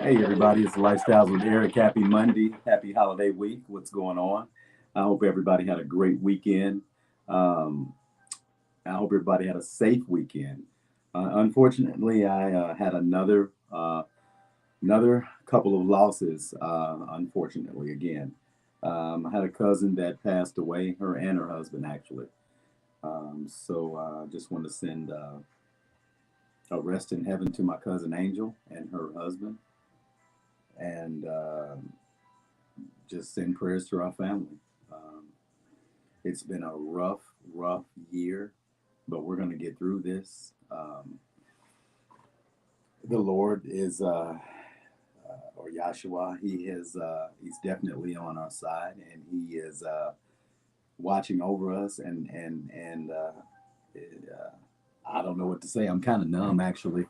Hey everybody, it's Lifestyles with Eric. Happy Monday, happy holiday week. What's going on? I hope everybody had a great weekend. Um, I hope everybody had a safe weekend. Unfortunately, I had another couple of losses. Unfortunately, again, I had a cousin that passed away, her and her husband actually. So just want to send a rest in heaven to my cousin Angel and her husband, and just send prayers to our family. Um, it's been a rough year, but we're going to get through this. The Lord is, or Yahshua, he's definitely on our side, and he is watching over us. I don't know what to say. I'm kind of numb, actually.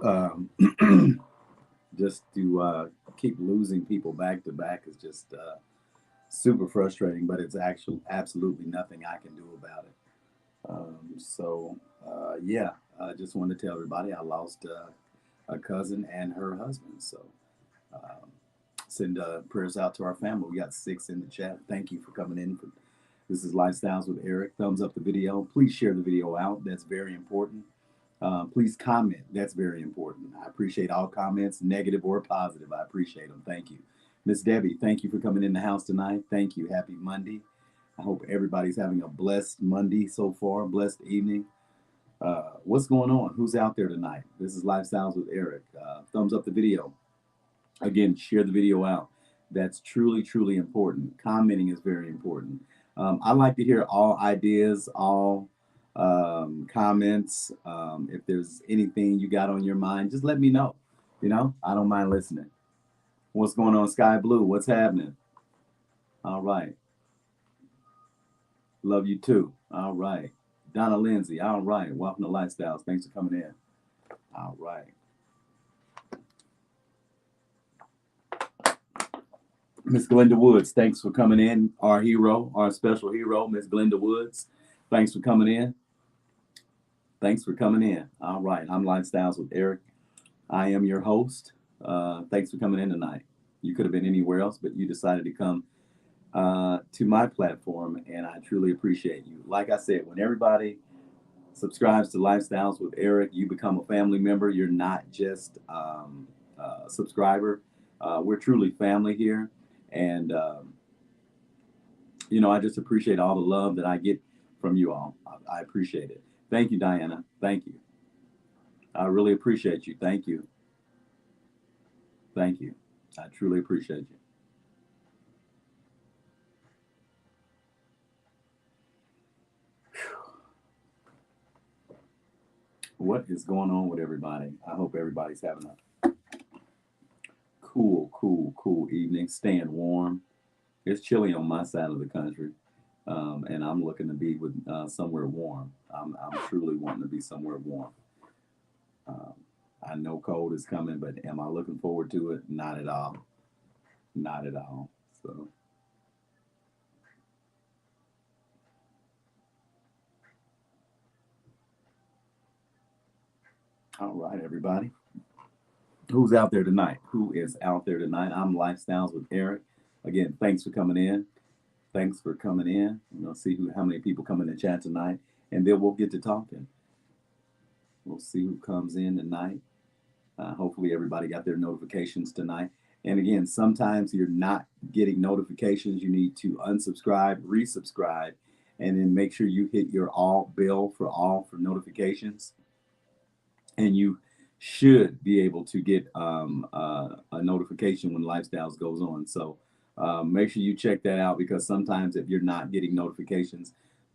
Um, just to keep losing people back to back is just super frustrating, but it's actually absolutely nothing I can do about it. Yeah, I just wanted to tell everybody I lost a cousin and her husband. So um, send prayers out to our family. We got 6 in the chat. Thank you for coming in. This is Lifestyles with Eric. Thumbs up the video. Please share the video out. That's very important. Please comment. That's very important. I appreciate all comments, negative or positive. I appreciate them. Thank you. Miss Debbie, thank you for coming in the house tonight. Thank you. Happy Monday. I hope everybody's having a blessed Monday so far, blessed evening. What's going on? Who's out there tonight? This is Lifestyles with Eric. Thumbs up the video. Again, share the video out. That's truly important. Commenting is very important. I like to hear all ideas, all comments. If there's anything you got on your mind, just let me know. I don't mind listening. What's going on, Sky Blue? What's happening? All right. Love you too. All right. Donna Lindsay. All right. Welcome to Lifestyles. Thanks for coming in. All right. Miss Glenda Woods, thanks for coming in. Our hero, our special hero, Miss Glenda Woods. Thanks for coming in. Thanks for coming in. All right. I'm Lifestyles with Eric. I am your host. Thanks for coming in tonight. You could have been anywhere else, but you decided to come to my platform, and I truly appreciate you. Like I said, when everybody subscribes to Lifestyles with Eric, you become a family member. You're not just a subscriber. We're truly family here. And, I just appreciate all the love that I get from you all. I appreciate it. Thank you, Diana. Thank you. I really appreciate you. Thank you. Thank you. I truly appreciate you. What is going on with everybody? I hope everybody's having a cool evening, staying warm. It's chilly on my side of the country, and I'm looking to be with somewhere warm. I'm truly wanting to be somewhere warm. Um, I know cold is coming, but am I looking forward to it? Not at all. Not at all. So, all right, everybody. Who's out there tonight? Who is out there tonight? I'm Lifestyles with Eric. Again, thanks for coming in. Thanks for coming in. See how many people come in the chat tonight, and then we'll get to talking. We'll see who comes in tonight. Hopefully, everybody got their notifications tonight. And again, sometimes you're not getting notifications. You need to unsubscribe, resubscribe, and then make sure you hit your all bell for notifications. And you should be able to get a notification when Lifestyles goes on. So make sure you check that out, because sometimes if you're not getting notifications,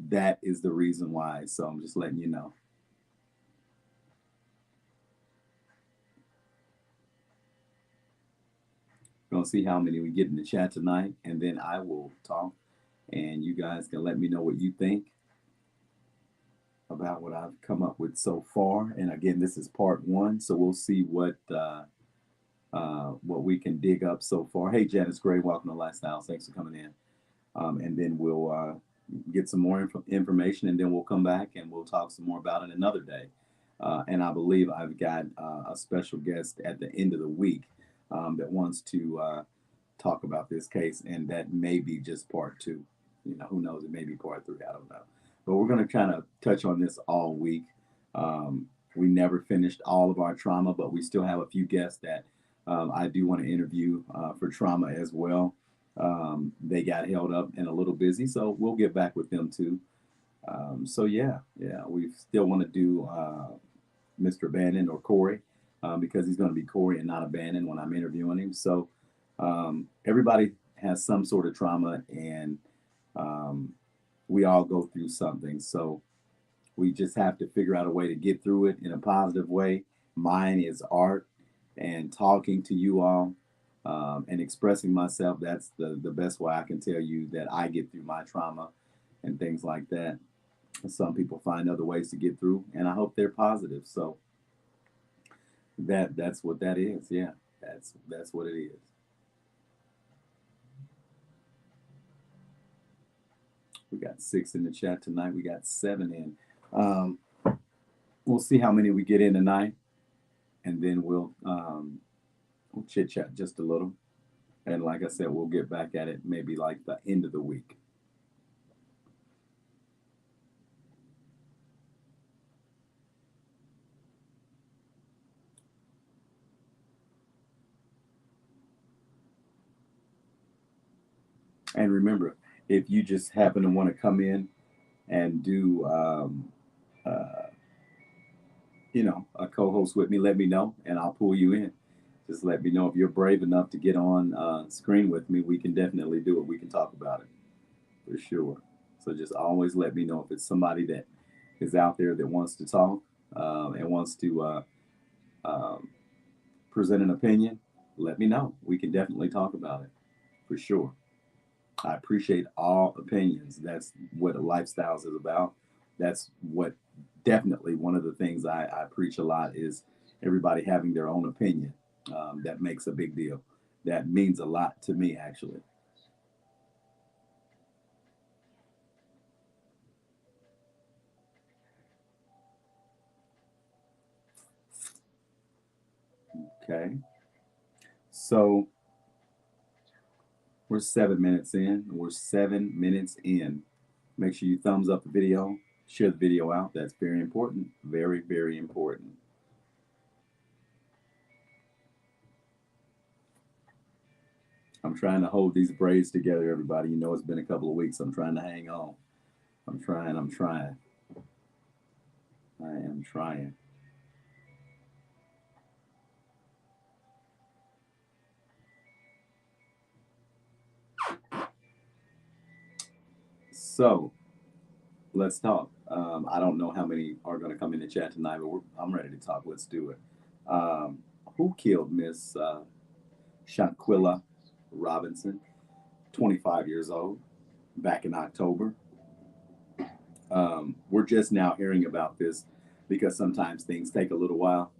that is the reason why. So I'm just letting you know. Gonna see how many we get in the chat tonight, and then I will talk, and you guys can let me know what you think about what I've come up with so far. And again, this is part 1, so we'll see what we can dig up so far. Hey, Janice Gray, welcome to Lifestyles. Thanks for coming in. And then we'll get some more information, and then we'll come back and we'll talk some more about it another day. And I believe I've got a special guest at the end of the week that wants to talk about this case, and that may be just part two. You know, who knows? It may be part three. I don't know. But we're going to kind of touch on this all week. We never finished all of our trauma, but we still have a few guests that I do want to interview for trauma as well. They got held up and a little busy, so we'll get back with them too. So yeah, we still want to do Mr. Bannon or Corey because he's going to be Corey and not Bannon when I'm interviewing him. So everybody has some sort of trauma, and um, we all go through something. So we just have to figure out a way to get through it in a positive way. Mine is art and talking to you all and expressing myself. That's the best way I can tell you that I get through my trauma and things like that. Some people find other ways to get through, and I hope they're positive. So that's what that is. Yeah, that's what it is. We got 6 in the chat tonight. We got 7 in. Um, we'll see how many we get in tonight, and then we'll chit chat just a little. And like I said, we'll get back at it maybe like the end of the week. And remember, if you just happen to want to come in and do, uh, a co-host with me, let me know, and I'll pull you in. Just let me know if you're brave enough to get on screen with me. We can definitely do it. We can talk about it for sure. So just always let me know if it's somebody that is out there that wants to talk and wants to um, present an opinion. Let me know. We can definitely talk about it for sure. I appreciate all opinions. That's what a lifestyles is about. That's what definitely one of the things I preach a lot is everybody having their own opinion. That makes a big deal. That means a lot to me, actually. Okay. So we're 7 minutes in. We're 7 minutes in. Make sure you thumbs up the video, share the video out. That's very important. Very, very important. I'm trying to hold these braids together, everybody. You know, it's been a couple of weeks. I'm trying to hang on. I'm trying. I'm trying. I am trying. So let's talk. I don't know how many are going to come in the chat tonight, but I'm ready to talk. Let's do it. Who killed Miss Shanquella Robinson, 25 years old, back in October? We're just now hearing about this because sometimes things take a little while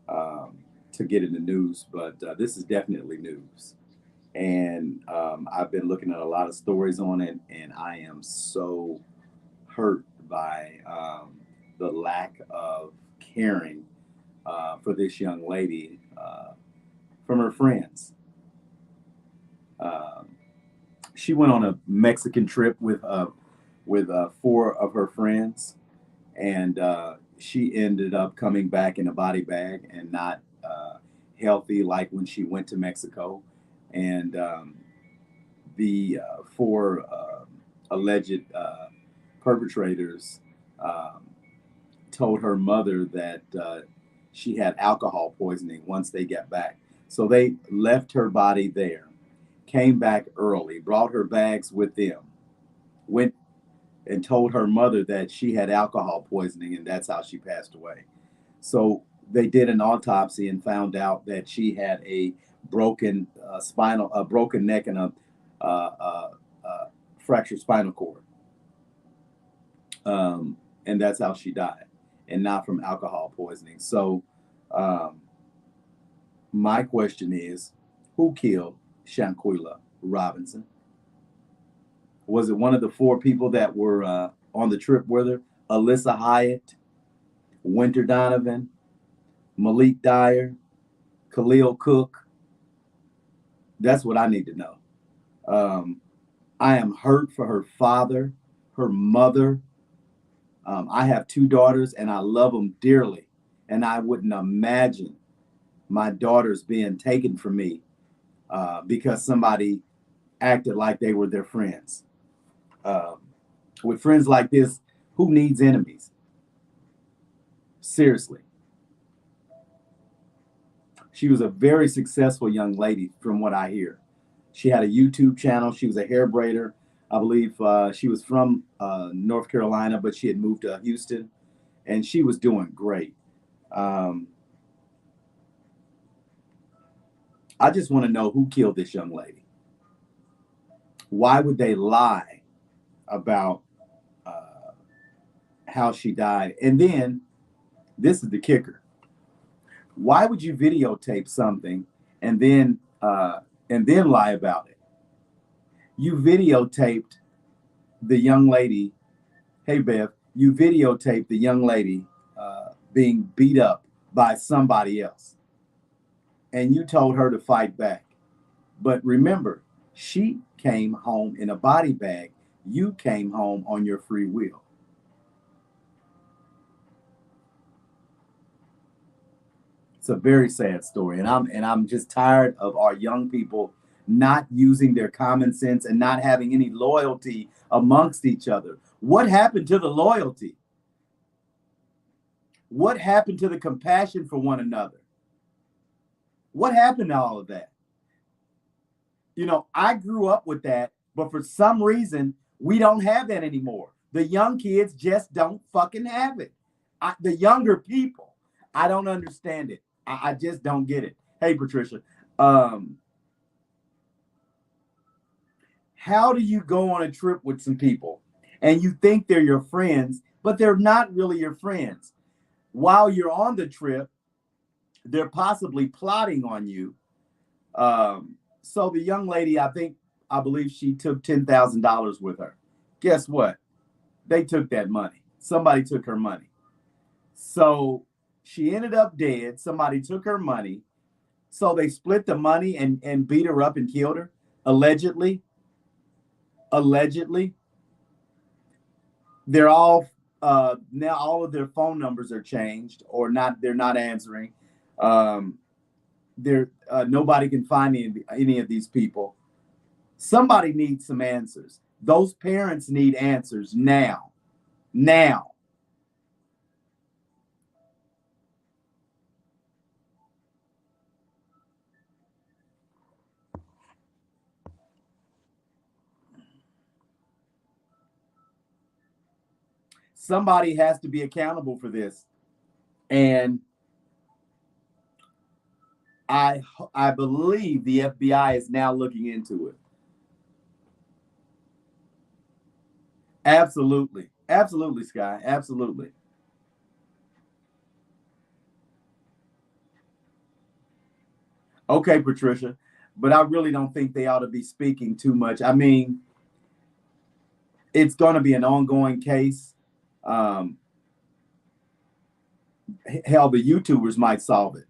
to get in the news, but this is definitely news. And I've been looking at a lot of stories on it, and I am so hurt by the lack of caring for this young lady from her friends. Um, she went on a Mexican trip with 4 of her friends, and she ended up coming back in a body bag and not healthy like when she went to Mexico. And the 4 alleged perpetrators um, told her mother that she had alcohol poisoning once they got back. So they left her body there, came back early, brought her bags with them, went and told her mother that she had alcohol poisoning, and that's how she passed away. So they did an autopsy and found out that she had a a broken neck, and a uh, uh, fractured spinal cord, and that's how she died, and not from alcohol poisoning. So, um, my question is, who killed Shanquella Robinson? Was it one of the 4 people that were on the trip with her? Alyssa Hyatt, Winter Donovan, Malik Dyer, Khalil Cook. That's what I need to know. Um, I am hurt for her father, her mother. I have two daughters and I love them dearly. And I wouldn't imagine my daughters being taken from me because somebody acted like they were their friends. Um, with friends like this, who needs enemies? Seriously. She was a very successful young lady, from what I hear. She had a YouTube channel. She was a hair braider. I believe she was from North Carolina, but she had moved to Houston, and she was doing great. Um, I just want to know who killed this young lady. Why would they lie about uh, how she died? And then this is the kicker: why would you videotape something and then lie about it? You videotaped the young lady. Hey Bev, you videotaped the young lady being beat up by somebody else, and you told her to fight back. But remember, she came home in a body bag. You came home on your free will. It's a very sad story, and I'm just tired of our young people not using their common sense and not having any loyalty amongst each other. What happened to the loyalty? What happened to the compassion for one another? What happened to all of that? I grew up with that, but for some reason, we don't have that anymore. The young kids just don't fucking have it. The younger people, I don't understand it. I just don't get it. Hey, Patricia, um, how do you go on a trip with some people and you think they're your friends, but they're not really your friends? While you're on the trip, they're possibly plotting on you. So the young lady, I believe she took $10,000 with her. Guess what? They took that money. Somebody took her money. So she ended up dead. Somebody took her money. So they split the money and beat her up and killed her. Allegedly. Allegedly. They're all now all of their phone numbers are changed or not. They're not answering. Um, nobody can find any of these people. Somebody needs some answers. Those parents need answers now. Now. Somebody has to be accountable for this. And I I believe the FBI is now looking into it. Absolutely. Absolutely, Sky. Absolutely. Okay, Patricia. But I really don't think they ought to be speaking too much. I mean, it's going to be an ongoing case. Um, Hell, the YouTubers might solve it.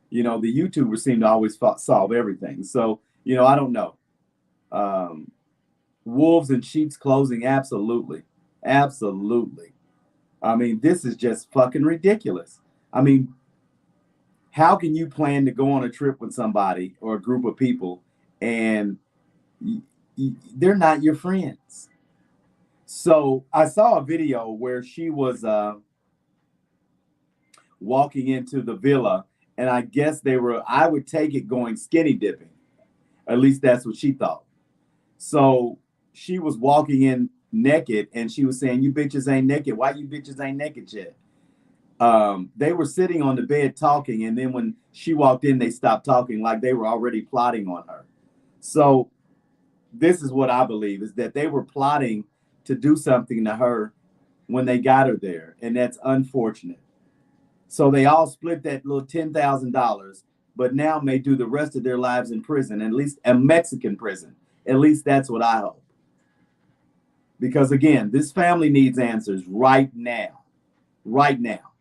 The YouTubers seem to always solve everything. So, I don't know. Um, Wolves in sheep's clothing, absolutely. Absolutely. I mean, this is just fucking ridiculous. I mean, how can you plan to go on a trip with somebody or a group of people and they're not your friends? So I saw a video where she was walking into the villa, and I guess I would take it going skinny dipping. At least that's what she thought. So she was walking in naked and she was saying, "You bitches ain't naked. Why you bitches ain't naked yet?" They were sitting on the bed talking, and then when she walked in, they stopped talking like they were already plotting on her. So this is what I believe is that they were plotting to do something to her when they got her there, and that's unfortunate. So they all split that little $10,000, but now may do the rest of their lives in prison, at least a Mexican prison. At least that's what I hope. Because again, this family needs answers right now. Right now.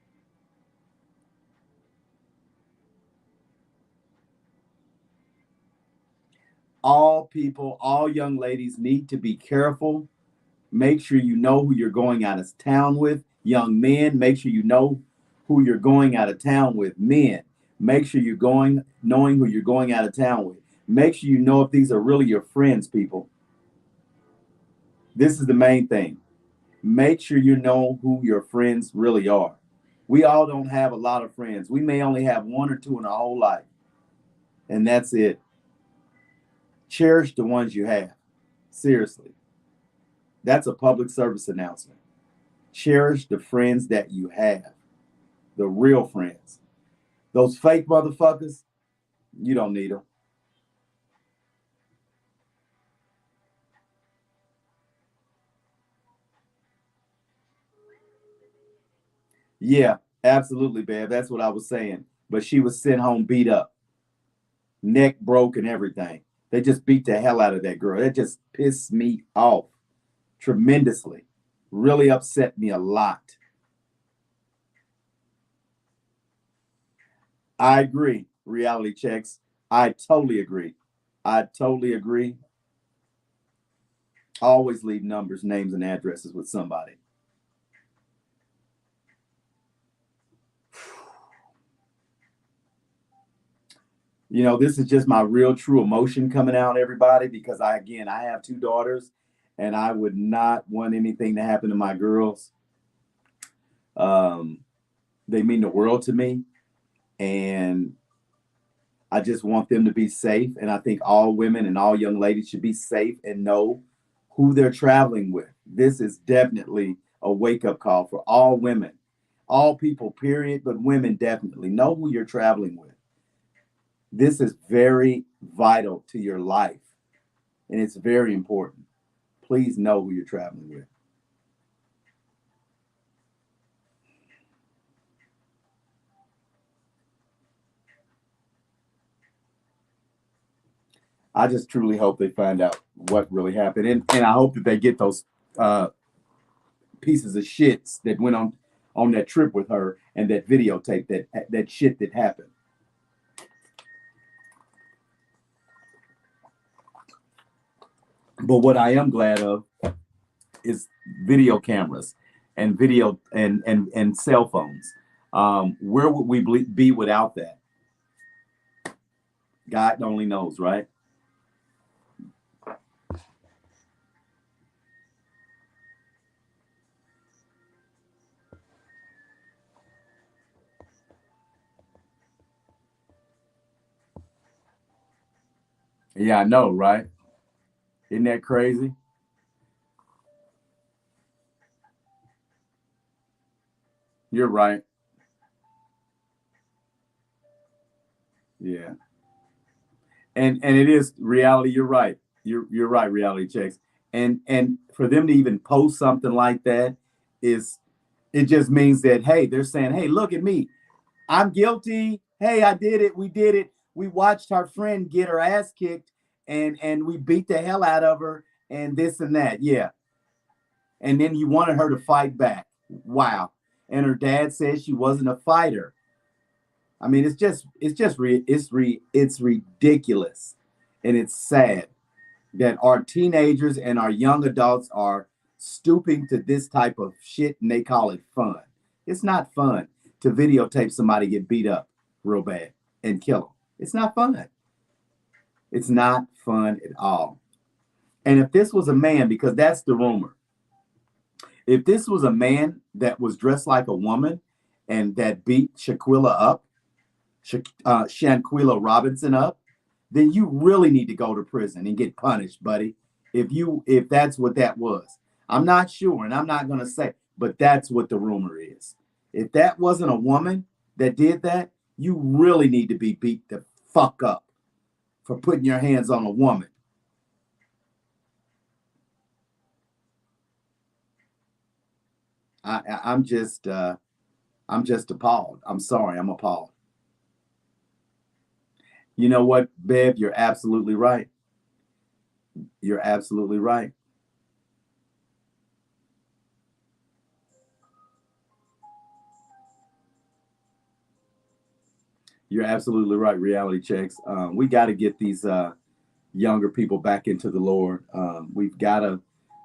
All people, all young ladies need to be careful. Make sure you know who you're going out of town with. Young men, make sure you know who you're going out of town with. Men, make sure you're going knowing who you're going out of town with. Make sure you know if these are really your friends, people. This is the main thing. Make sure you know who your friends really are. We all don't have a lot of friends. We may only have one or two in our whole life, and that's it. Cherish the ones you have. Seriously. That's a public service announcement. Cherish the friends that you have, the real friends. Those fake motherfuckers, you don't need them. Yeah, absolutely, babe. That's what I was saying. But she was sent home beat up, neck broke, and everything. They just beat the hell out of that girl. That just pissed me off tremendously. Really upset me a lot. I agree. Reality checks. I totally agree. I totally agree. Always leave numbers, names, and addresses with somebody. You know, this is just my real true emotion coming out, everybody, because I have two daughters and I would not want anything to happen to my girls. Um, they mean the world to me, and I just want them to be safe. And I think all women and all young ladies should be safe and know who they're traveling with. This is definitely a wake up call for all women, all people, period, but women definitely know who you're traveling with. This is very vital to your life, and it's very important. Please know who you're traveling with. I just truly hope they find out what really happened, and I hope that they get those uh, pieces of shits that went on that trip with her and that videotape that shit that happened. But what I am glad of is video cameras and video and cell phones. Where would we be without that? God only knows, right? Yeah, I know, right? Isn't that crazy? You're right. Yeah, and it is reality. You're right. You're right. Reality checks, and for them to even post something like that is it just means that hey, they're saying, hey, look at me. I'm guilty. Hey, I did it. We did it. We watched our friend get her ass kicked, and we beat the hell out of her, and this and that. Yeah, and then you wanted her to fight back. Wow. And her dad says she wasn't a fighter. I mean, it's ridiculous, and it's sad that our teenagers and our young adults are stooping to this type of shit, and they call it fun. It's not fun to videotape somebody get beat up real bad and kill them. It's not fun. It's not fun at all. And if this was a man, because that's the rumor, if this was a man that was dressed like a woman and that beat Shaquilla up, Shanquella Robinson up, then you really need to go to prison and get punished, buddy. If that's what that was, I'm not sure, and I'm not gonna say, but that's what the rumor is. If that wasn't a woman that did that, you really need to be beat the fuck up for putting your hands on a woman. I'm I'm just appalled. I'm sorry, I'm appalled. You know what, Bev? You're absolutely right. You're absolutely right. You're absolutely right. Reality checks. We got to get these younger people back into the Lord. We've got to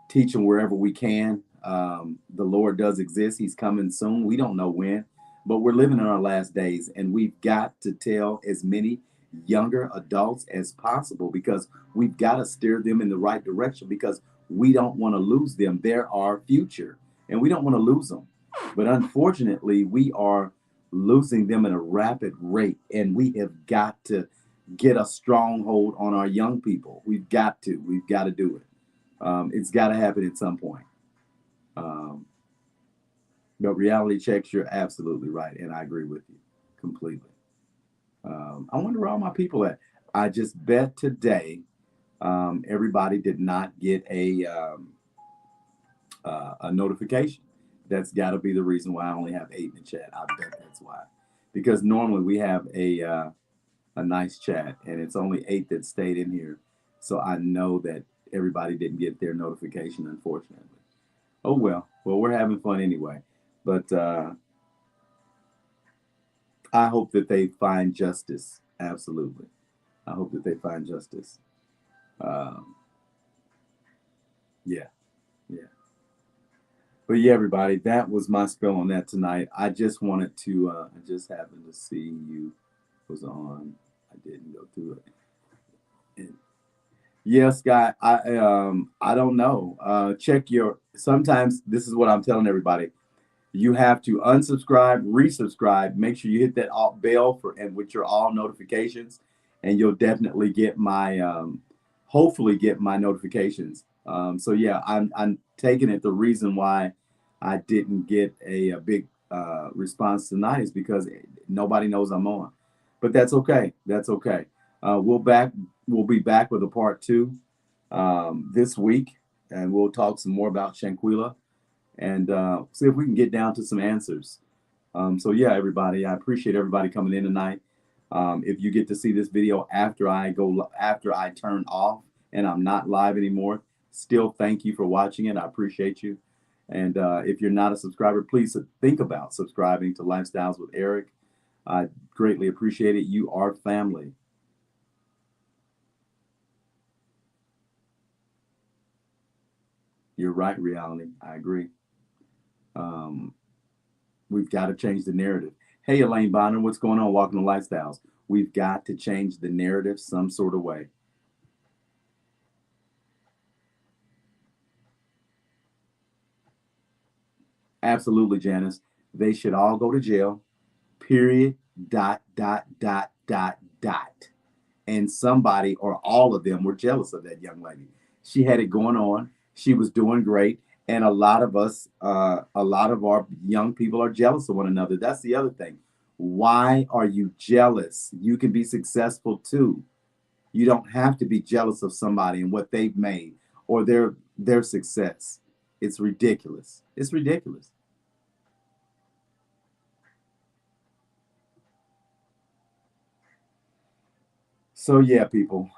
teach them wherever we can. The Lord does exist. He's coming soon. We don't know when, but we're living in our last days, and we've got to tell as many younger adults as possible, because we've got to steer them in the right direction, because we don't want to lose them. They're our future, and we don't want to lose them. But unfortunately, we are losing them at a rapid rate, and we have got to get a stronghold on our young people. We've got to. We've got to do it. It's got to happen at some point. Um, but reality checks, you're absolutely right, and I agree with you completely. I wonder where all my people at. I just bet today everybody did not get a notification. That's got to be the reason why I only have 8 in the chat. I bet that's why, because normally we have a nice chat, and it's only 8 that stayed in here. So I know that everybody didn't get their notification, unfortunately. Oh well. Well, we're having fun anyway. But I hope that they find justice. Absolutely. I hope that they find justice. Um, yeah, yeah. But yeah, everybody, that was my spell on that tonight. I just wanted to. I just happened to see you was on. I didn't go through it. And yes, Scott. I don't know. Check your. Sometimes this is what I'm telling everybody. You have to unsubscribe, resubscribe. Make sure you hit that bell for and with your all notifications, and you'll definitely get my hopefully get my notifications. So yeah, I'm taking it. The reason why I didn't get a big response tonight is because nobody knows I'm on, but that's okay. That's okay. We'll be back with a part 2 this week, and we'll talk some more about Shanquella and see if we can get down to some answers. So yeah, everybody, I appreciate everybody coming in tonight. If you get to see this video after I turn off and I'm not live anymore, still thank you for watching it. I appreciate you. And if you're not a subscriber, please think about subscribing to Lifestyles with Eric. I greatly appreciate it. You are family. You're right, reality. I agree. Um, we've got to change the narrative. Hey, Elaine Bonner, what's going on? Welcome to Lifestyles. We've got to change the narrative some sort of way. Absolutely, Janice. They should all go to jail. Period. Dot, dot, dot, dot, dot. And somebody or all of them were jealous of that young lady. She had it going on. She was doing great. And a lot of us, a lot of our young people are jealous of one another. That's the other thing. Why are you jealous? You can be successful too. You don't have to be jealous of somebody and what they've made or their success. It's ridiculous. It's ridiculous. So yeah, people.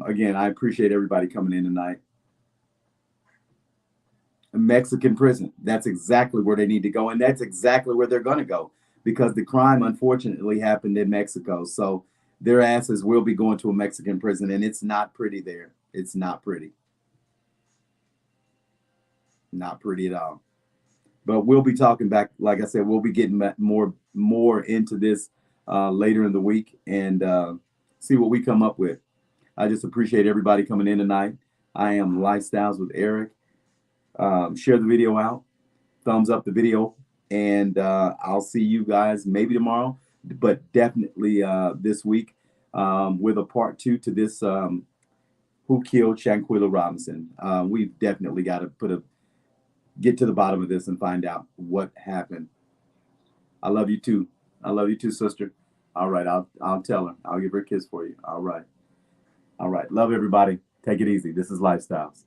Again, I appreciate everybody coming in tonight. A Mexican prison. That's exactly where they need to go, and that's exactly where they're going to go because the crime, unfortunately, happened in Mexico. So their asses will be going to a Mexican prison, and it's not pretty there. It's not pretty. Not pretty at all. But we'll be talking back. Like I said, we'll be getting more into this later in the week and see what we come up with. I just appreciate everybody coming in tonight. I am Lifestyles with Eric. Share the video out, thumbs up the video, and I'll see you guys maybe tomorrow, but definitely this week with a part 2 to this Who Killed Shanquella Robinson. We've definitely got to get to the bottom of this and find out what happened. I love you too. I love you too, sister. All right, I'll tell her. I'll give her a kiss for you. All right. All right. Love everybody. Take it easy. This is Lifestyles.